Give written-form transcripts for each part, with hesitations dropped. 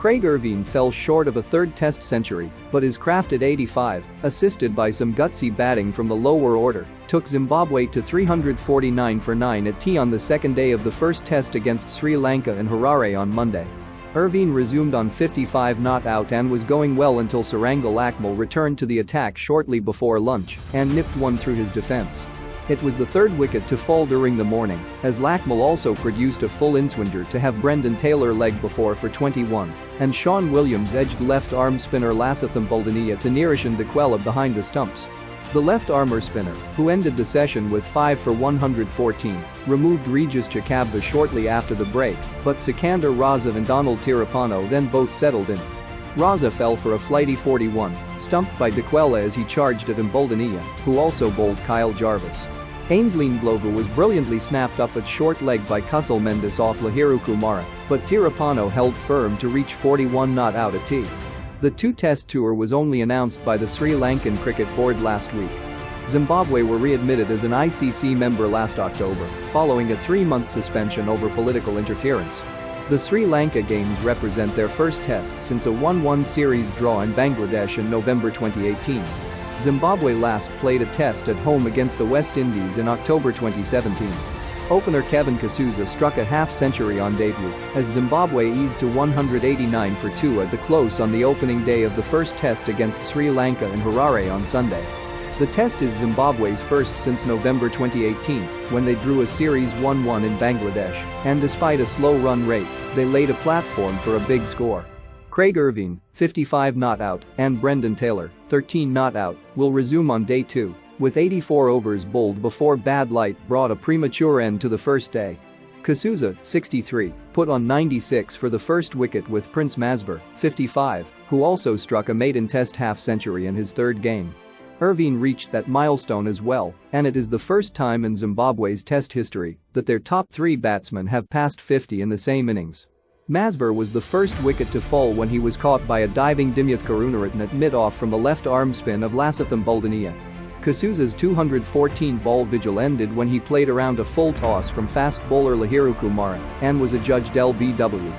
Craig Ervine fell short of a third Test century, but his crafted 85, assisted by some gutsy batting from the lower order, took Zimbabwe to 349 for 9 at tea on the second day of the first Test against Sri Lanka in Harare on Monday. Ervine resumed on 55 not out and was going well until Sarangal Akmal returned to the attack shortly before lunch and nipped one through his defense. It was the third wicket to fall during the morning, as Lakmal also produced a full inswinger to have Brendan Taylor leg before for 21, and Sean Williams edged left-arm spinner Lasitham Buldania to Nirishan Dikwela behind the stumps. The left-armer spinner, who ended the session with 5 for 114, removed Regis Chakabva shortly after the break, but Sikander Raza and Donald Tirapano then both settled in. Raza fell for a flighty 41, stumped by Dikwela as he charged at Mbuldania, who also bowled Kyle Jarvis. Ainsley Ndlovu was brilliantly snapped up at short leg by Kusal Mendes off Lahiru Kumara, but Tirapano held firm to reach 41 not out at tea. The two-test tour was only announced by the Sri Lankan Cricket Board last week. Zimbabwe were readmitted as an ICC member last October, following a 3-month suspension over political interference. The Sri Lanka Games represent their first Test since a 1-1 series draw in Bangladesh in November 2018. Zimbabwe last played a Test at home against the West Indies in October 2017. Opener Kevin Kasuza struck a half-century on debut as Zimbabwe eased to 189 for 2 at the close on the opening day of the first Test against Sri Lanka in Harare on Sunday. The Test is Zimbabwe's first since November 2018, when they drew a series 1-1 in Bangladesh, and despite a slow run rate, they laid a platform for a big score. Craig Ervine, 55 not out, and Brendan Taylor, 13 not out, will resume on day 2, with 84 overs bowled before bad light brought a premature end to the first day. Kasuza, 63, put on 96 for the first wicket with Prince Masvar, 55, who also struck a maiden Test half-century in his third game. Ervine reached that milestone as well, and it is the first time in Zimbabwe's Test history that their top 3 batsmen have passed 50 in the same innings. Masvar was the first wicket to fall when he was caught by a diving Dimyath Karunaratne at mid-off from the left-arm spin of Lasitham Buldania. Kasuza's 214-ball vigil ended when he played around a full toss from fast bowler Lahiru Kumara and was adjudged LBW.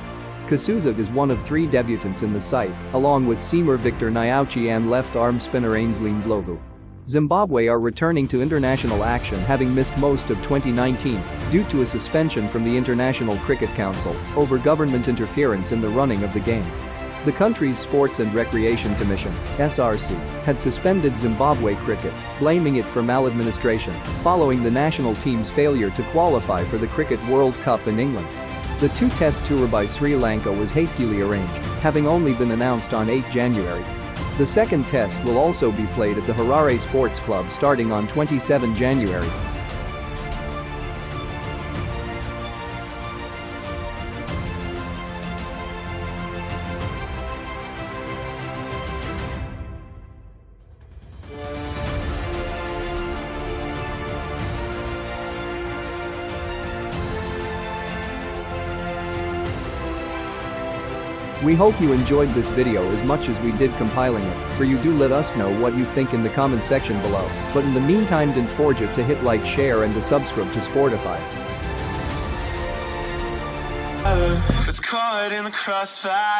Kasuza is one of 3 debutants in the side, along with seamer Victor Nyauchi and left-arm spinner Ainsley Ndlovu. Zimbabwe are returning to international action having missed most of 2019 due to a suspension from the International Cricket Council over government interference in the running of the game. The country's Sports and Recreation Commission (SRC) had suspended Zimbabwe cricket, blaming it for maladministration following the national team's failure to qualify for the Cricket World Cup in England. The two-test tour by Sri Lanka was hastily arranged, having only been announced on 8 January. The second Test will also be played at the Harare Sports Club starting on 27 January. We hope you enjoyed this video as much as we did compiling it, for you do let us know what you think in the comment section below, but in the meantime don't forget to hit like, share and to subscribe to Sportify. It's caught in the crossfire.